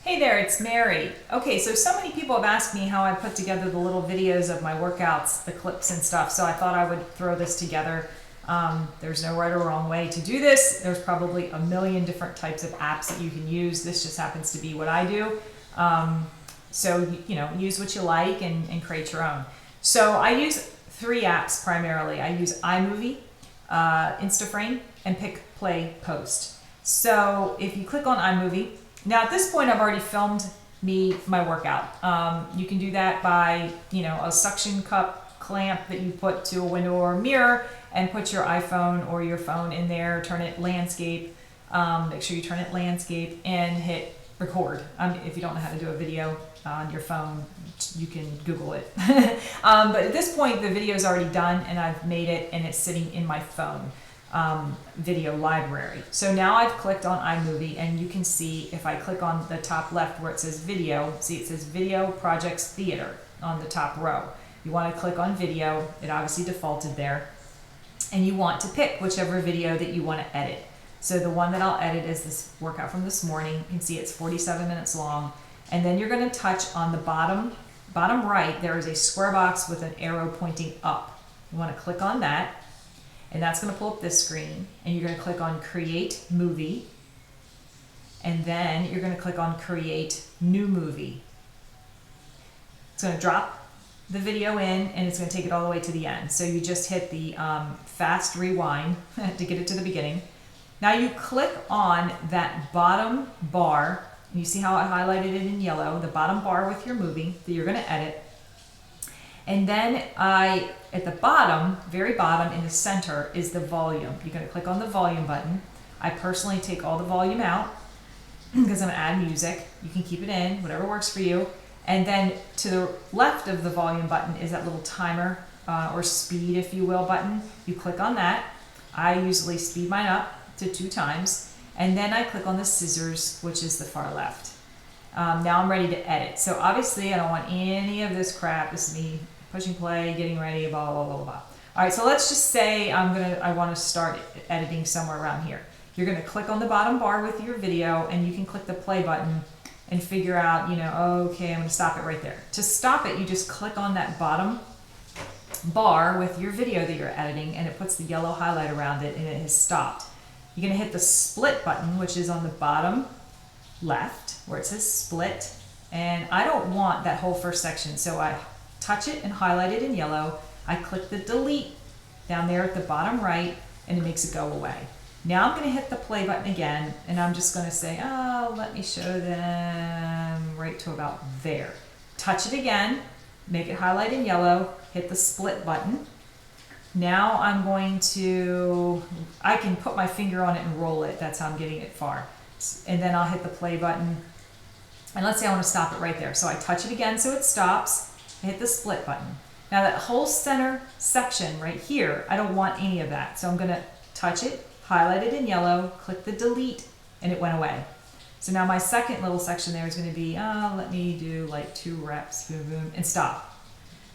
Hey there, it's Mary. Okay, so many people have asked me how I put together the little videos of my workouts, the clips and stuff, so I thought I would throw this together. There's no right or wrong way to do this. There's probably a million different types of apps that you can use. This just happens to be what I do. So, use what you like and create your own. So I use three apps primarily. I use iMovie, Instaframe, and Pick, Play, Post. So if you click on iMovie, now at this point I've already filmed my workout. You can do that by, a suction cup clamp that you put to a window or a mirror and put your iPhone or your phone in there, turn it landscape, make sure you turn it landscape and hit record. If you don't know how to do a video on your phone, you can Google it. But at this point the video is already done and I've made it and it's sitting in my phone. Video library. So now I've clicked on iMovie and you can see if I click on the top left where it says video, see it says video projects theater on the top row. You want to click on video, it obviously defaulted there, and you want to pick whichever video that you want to edit. So the one that I'll edit is this workout from this morning. You can see it's 47 minutes long, and then you're going to touch on the bottom right. There is a square box with an arrow pointing up. You want to click on that. And that's going to pull up this screen, and you're going to click on Create Movie, and then you're going to click on Create New Movie. It's going to drop the video in, and it's going to take it all the way to the end. So you just hit the fast rewind to get it to the beginning. Now you click on that bottom bar, and you see how I highlighted it in yellow, the bottom bar with your movie that you're going to edit. And then at the bottom, very bottom in the center is the volume. You're going to click on the volume button. I personally take all the volume out because I'm going to add music. You can keep it in, whatever works for you. And then to the left of the volume button is that little timer or speed, if you will, button. You click on that. I usually speed mine up to 2 times. And then I click on the scissors, which is the far left. Now I'm ready to edit. So obviously I don't want any of this crap. This is me pushing play, getting ready, blah, blah, blah, blah, blah. All right, so let's just say I want to start editing somewhere around here. You're going to click on the bottom bar with your video, and you can click the play button and figure out, okay, I'm going to stop it right there. To stop it, you just click on that bottom bar with your video that you're editing, and it puts the yellow highlight around it, and it has stopped. You're going to hit the split button, which is on the bottom left, where it says split, and I don't want that whole first section, so I touch it and highlight it in yellow. I click the delete down there at the bottom right, and it makes it go away. Now I'm going to hit the play button again, and I'm just going to say, let me show them right to about there. Touch it again, make it highlight in yellow, hit the split button. Now I can put my finger on it and roll it. That's how I'm getting it far. And then I'll hit the play button. And let's say I want to stop it right there. So I touch it again so it stops. I hit the split button. Now that whole center section right here, I don't want any of that. So I'm going to touch it, highlight it in yellow, click the delete, and it went away. So now my second little section there is going to be, let me do like 2 reps, boom, boom, and stop.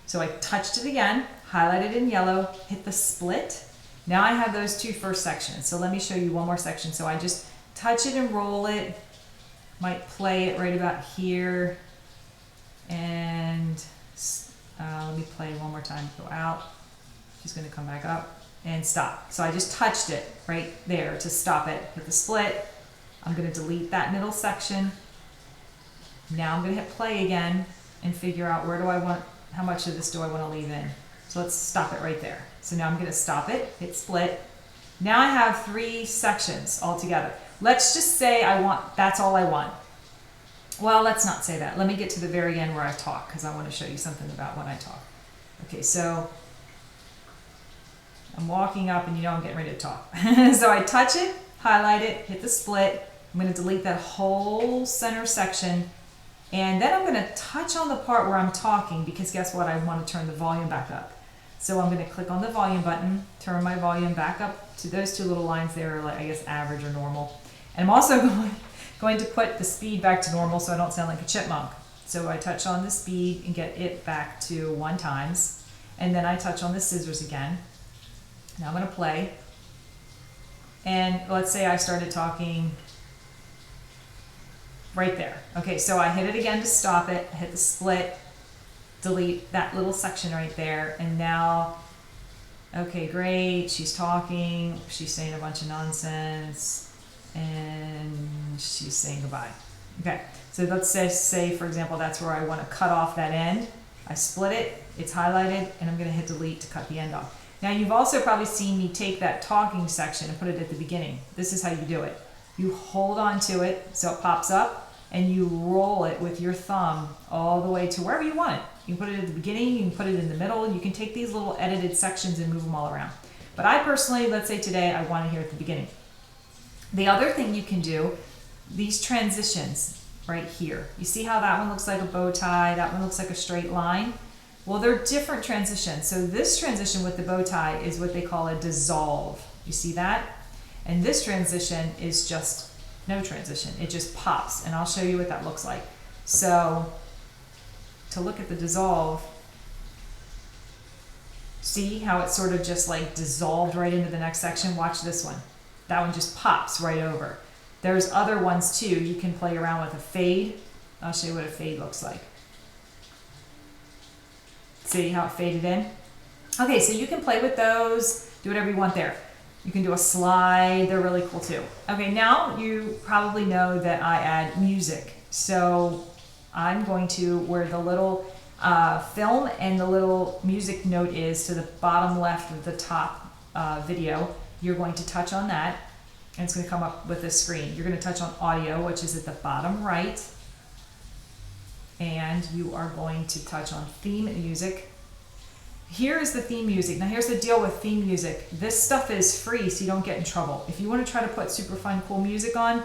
So I touched it again, highlighted in yellow, hit the split. Now I have those 2 first sections. So let me show you one more section. So I just touch it and roll it, might play it right about here, and let me play one more time, go out, she's going to come back up and stop. So I just touched it right there to stop it, hit the split. I'm going to delete that middle section. Now I'm going to hit play again and figure out how much of this do I want to leave in. So let's stop it right there. So now I'm going to stop it, hit split. Now I have 3 sections all together. Let's just say that's all I want. Well, let's not say that. Let me get to the very end where I talk, because I want to show you something about when I talk. Okay, so I'm walking up and I'm getting ready to talk. So I touch it, highlight it, hit the split. I'm going to delete that whole center section. And then I'm going to touch on the part where I'm talking, because guess what? I want to turn the volume back up. So I'm going to click on the volume button, turn my volume back up to those 2 little lines there, like I guess average or normal. And I'm also going to put the speed back to normal so I don't sound like a chipmunk. So I touch on the speed and get it back to 1 times. And then I touch on the scissors again. Now I'm going to play. And let's say I started talking right there. Okay, so I hit it again to stop it, hit the split, delete that little section right there, and now, okay, great, she's talking, she's saying a bunch of nonsense, and she's saying goodbye. Okay, so let's say for example, that's where I want to cut off that end. I split it, it's highlighted, and I'm going to hit delete to cut the end off. Now you've also probably seen me take that talking section and put it at the beginning. This is how you do it. You hold on to it so it pops up, and you roll it with your thumb all the way to wherever you want it. You can put it at the beginning, you can put it in the middle, you can take these little edited sections and move them all around. But I personally, let's say today, I want it here at the beginning. The other thing you can do, these transitions right here. You see how that one looks like a bow tie, that one looks like a straight line? Well, they're different transitions. So this transition with the bow tie is what they call a dissolve. You see that? And this transition is just no transition. It just pops, and I'll show you what that looks like. So to look at the dissolve, see how it sort of just like dissolved right into the next section? Watch this one. That one just pops right over. There's other ones too. You can play around with a fade. I'll show you what a fade looks like. See how it faded in? Okay, so you can play with those, do whatever you want there. You can do a slide, they're really cool too. Okay, now you probably know that I add music. So I'm going to, where the little film and the little music note is to the bottom left of the top video, you're going to touch on that, and it's going to come up with a screen. You're going to touch on audio, which is at the bottom right, and you are going to touch on theme music. Here is the theme music. Now here's the deal with theme music. This stuff is free, so you don't get in trouble. If you want to try to put super fun, cool music on,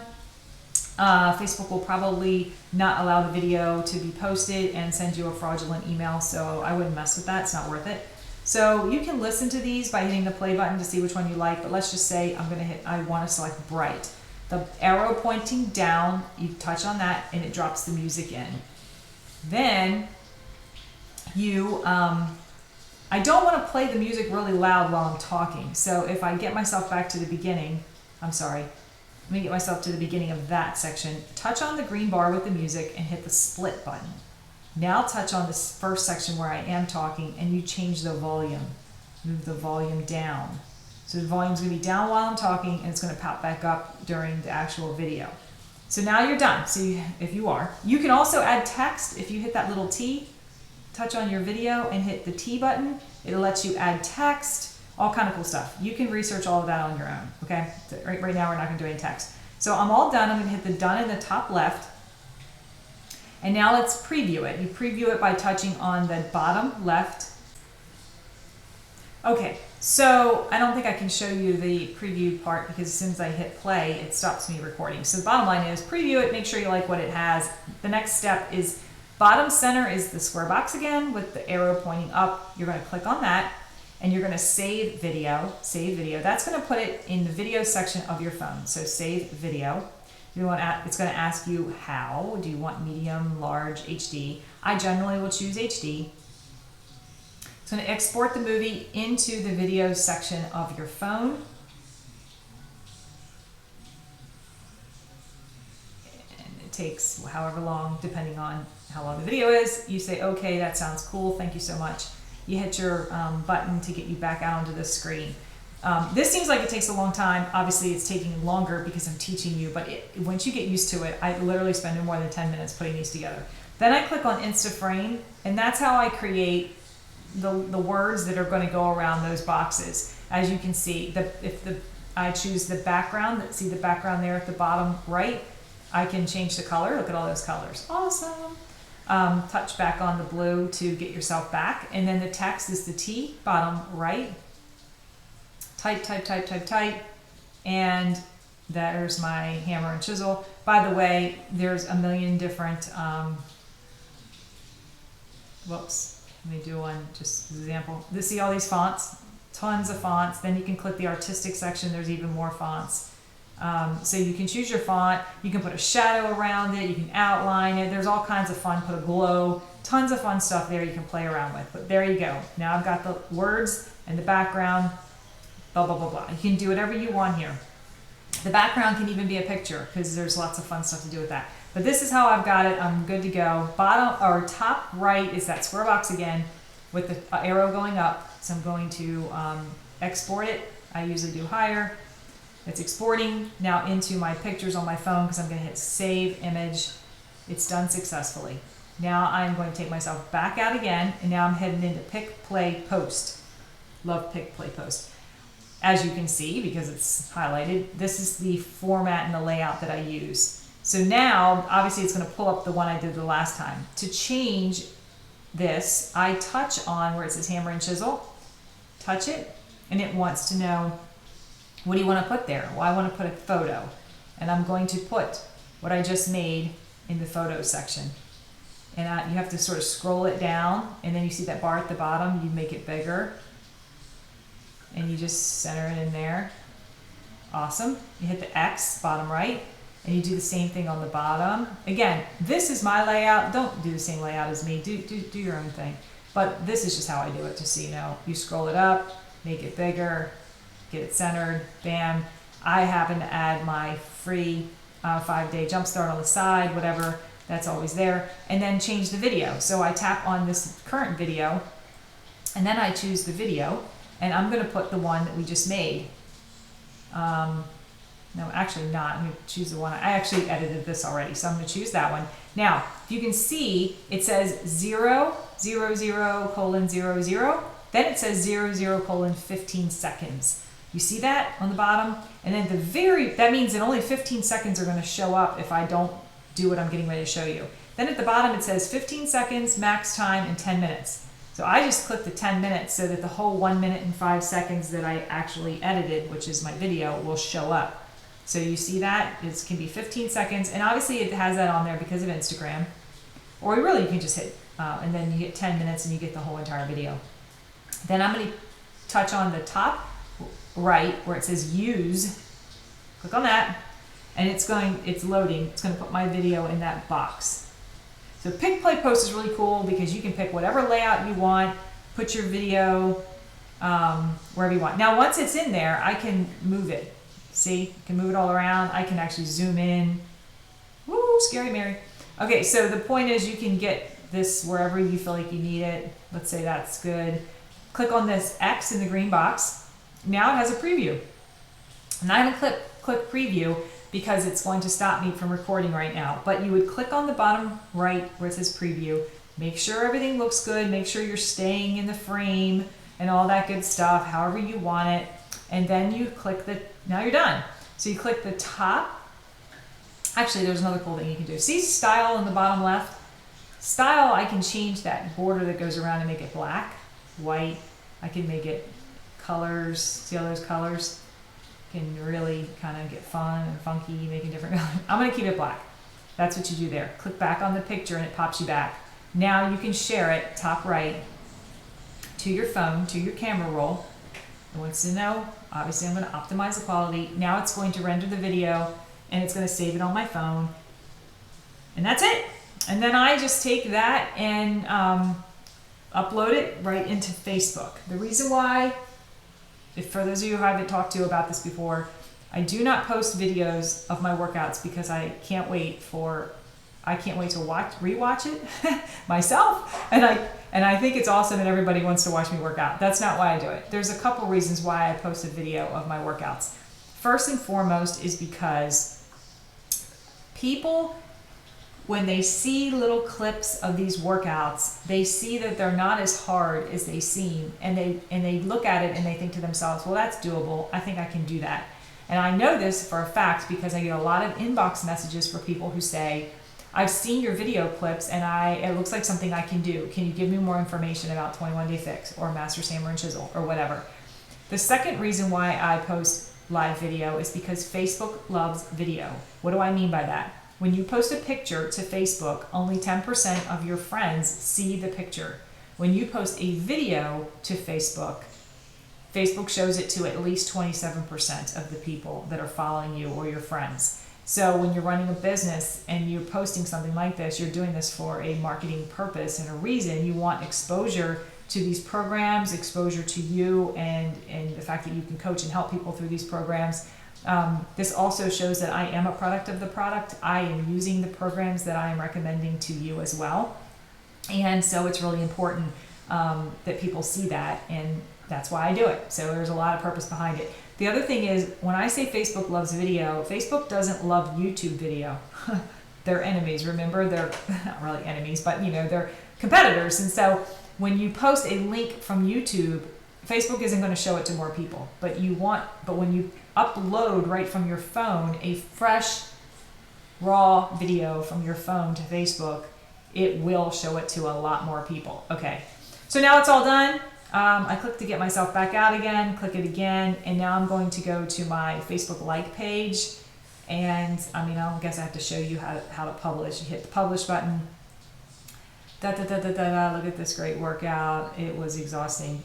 Facebook will probably not allow the video to be posted and send you a fraudulent email, so I wouldn't mess with that. It's not worth it. So you can listen to these by hitting the play button to see which one you like, but let's just say I want to select bright. The arrow pointing down, you touch on that and it drops the music in. Then you, I don't want to play the music really loud while I'm talking. So if I get myself back to the beginning, let me get myself to the beginning of that section, touch on the green bar with the music and hit the split button. Now touch on this first section where I am talking and you change the volume. Move the volume down. So the volume's going to be down while I'm talking and it's going to pop back up during the actual video. So now you're done. So you can also add text. If you hit that little T, touch on your video and hit the T button, it'll let you add text, all kind of cool stuff. You can research all of that on your own, okay? So right now we're not going to do any text. So I'm all done. I'm going to hit the done in the top left. And now let's preview it. You preview it by touching on the bottom left. Okay, so I don't think I can show you the preview part because as soon as I hit play, it stops me recording. So the bottom line is preview it, make sure you like what it has. The next step is bottom center is the square box again with the arrow pointing up. You're going to click on that and you're going to save video. Save video. That's going to put it in the video section of your phone. So save video. It's going to ask you how. Do you want medium, large, HD? I generally will choose HD. It's going to export the movie into the video section of your phone. And it takes however long, depending on how long the video is. You say, okay, that sounds cool. Thank you so much. You hit your button to get you back out onto the screen. This seems like it takes a long time. Obviously, it's taking longer because I'm teaching you, but once you get used to it, I literally spend more than 10 minutes putting these together. Then I click on Instaframe, and that's how I create the words that are going to go around those boxes. As you can see, I choose the background, see the background there at the bottom right, I can change the color. Look at all those colors. Awesome. Touch back on the blue to get yourself back, and then the text is the T, bottom right. Type, type, type, type, type, and there's my hammer and chisel. By the way, there's a million different, whoops, let me do one, just an example. See all these fonts? Tons of fonts. Then you can click the artistic section, there's even more fonts. So you can choose your font, you can put a shadow around it, you can outline it, there's all kinds of fun, put a glow, tons of fun stuff there you can play around with. But there you go. Now I've got the words and the background, blah, blah, blah, blah. You can do whatever you want here. The background can even be a picture because there's lots of fun stuff to do with that. But this is how I've got it. I'm good to go. Bottom or top right is that square box again with the arrow going up. So I'm going to export it. I usually do higher. It's exporting now into my pictures on my phone because I'm going to hit save image. It's done successfully. Now I'm going to take myself back out again, and now I'm heading into pick, play, post. Love pick, play, post. As you can see, because it's highlighted, this is the format and the layout that I use. So now, obviously it's going to pull up the one I did the last time. To change this, I touch on where it says hammer and chisel, touch it, and it wants to know, what do you want to put there? Well, I want to put a photo, and I'm going to put what I just made in the photo section. And you have to sort of scroll it down, and then you see that bar at the bottom, you make it bigger, and you just center it in there. Awesome. You hit the X, bottom right, and you do the same thing on the bottom. Again, this is my layout. Don't do the same layout as me. Do your own thing. But this is just how I do it, just so you know. You scroll it up, make it bigger, get it centered, bam. I happen to add my free 5-day jumpstart on the side, whatever, that's always there. And then change the video. So I tap on this current video, and then I choose the video, and I'm gonna put the one that we just made. No, actually not. I'm going to choose the one. I actually edited this already, so I'm going to choose that one. Now, if you can see, it says 0, 0, 0, colon, 0, 0. Then it says 0, 0, colon, 15 seconds. You see that on the bottom? And then that means that only 15 seconds are going to show up if I don't do what I'm getting ready to show you. Then at the bottom, it says 15 seconds, max time, and 10 minutes. So I just clicked the 10 minutes so that the whole 1 minute and 5 seconds that I actually edited, which is my video, will show up. So you see that it can be 15 seconds, and obviously it has that on there because of Instagram. Or really, you can just hit, and then you get 10 minutes and you get the whole entire video. Then I'm going to touch on the top right where it says use. Click on that, and it's loading. It's going to put my video in that box. So pick, play, post is really cool because you can pick whatever layout you want, put your video wherever you want. Now, once it's in there, I can move it. See, you can move it all around. I can actually zoom in. Woo, scary Mary. Okay, so the point is you can get this wherever you feel like you need it. Let's say that's good. Click on this X in the green box. Now it has a preview. And I'm going to click preview because it's going to stop me from recording right now. But you would click on the bottom right where it says preview. Make sure everything looks good. Make sure you're staying in the frame and all that good stuff, however you want it. And then you click now you're done. So you click the top. Actually, there's another cool thing you can do. See style in the bottom left? Style, I can change that border that goes around and make it black, white. I can make it colors. See all those colors? Can really kind of get fun and funky, making different colors. I'm going to keep it black. That's what you do there. Click back on the picture and it pops you back. Now you can share it, top right, to your phone, to your camera roll. It wants to know, obviously I'm going to optimize the quality. Now it's going to render the video and it's going to save it on my phone. And that's it. And then I just take that and upload it right into Facebook. The reason why, for those of you who I haven't talked to about this before, I do not post videos of my workouts because I can't wait to rewatch it myself. And I think it's awesome and everybody wants to watch me work out. That's not why I do it. There's a couple reasons why I post a video of my workouts. First and foremost is because people, when they see little clips of these workouts, they see that they're not as hard as they seem, and they look at it and they think to themselves, well, that's doable. I think I can do that. And I know this for a fact because I get a lot of inbox messages for people who say, I've seen your video clips and it looks like something I can do. Can you give me more information about 21 Day Fix or Master's Hammer and Chisel or whatever? The second reason why I post live video is because Facebook loves video. What do I mean by that? When you post a picture to Facebook, only 10% of your friends see the picture. When you post a video to Facebook, Facebook shows it to at least 27% of the people that are following you or your friends. So when you're running a business and you're posting something like this, you're doing this for a marketing purpose and a reason. You want exposure to these programs, exposure to you and the fact that you can coach and help people through these programs. This also shows that I am a product of the product. I am using the programs that I am recommending to you as well. And so it's really important that people see that, and that's why I do it. So there's a lot of purpose behind it. The other thing is, when I say Facebook loves video, Facebook doesn't love YouTube video. They're enemies, remember? They're not really enemies, but they're competitors. And so when you post a link from YouTube, Facebook isn't going to show it to more people. But when you upload right from your phone a fresh, raw video from your phone to Facebook, it will show it to a lot more people. Okay, so now it's all done. I click to get myself back out again, click it again, and now I'm going to go to my Facebook like page. And I guess I have to show you how to publish. You hit the publish button. Look at this great workout. It was exhausting.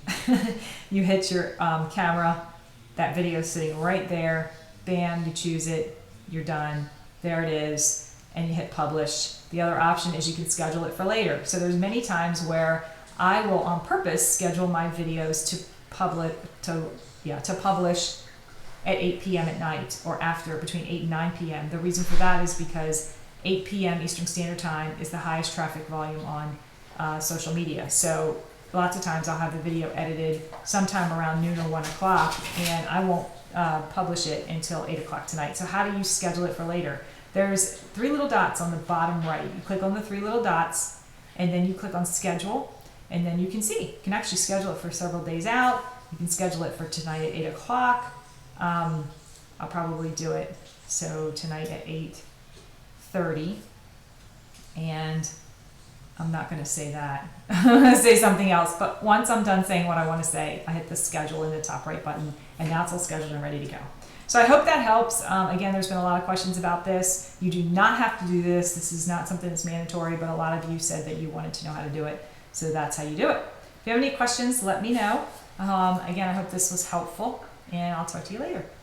You hit your camera. That video is sitting right there. Bam, you choose it. You're done. There it is. And you hit publish. The other option is you can schedule it for later. So there's many times where I will on purpose schedule my videos to publish at 8 p.m. at night, or after between 8 and 9 p.m. The reason for that is because 8 p.m. Eastern Standard Time is the highest traffic volume on social media. So lots of times I'll have the video edited sometime around noon or 1 o'clock, and I won't publish it until 8 o'clock tonight. So how do you schedule it for later? There's 3 little dots on the bottom right. You click on the 3 little dots, and then you click on schedule, and then you can see. You can actually schedule it for several days out. You can schedule it for tonight at 8 o'clock. I'll probably do it so tonight at 8:30, and I'm not going to say that. I'm going to say something else, but once I'm done saying what I want to say, I hit the schedule in the top right button, and now it's all scheduled and ready to go. So I hope that helps. Again, there's been a lot of questions about this. You do not have to do this. This is not something that's mandatory, but a lot of you said that you wanted to know how to do it, so that's how you do it. If you have any questions, let me know. Again, I hope this was helpful, and I'll talk to you later.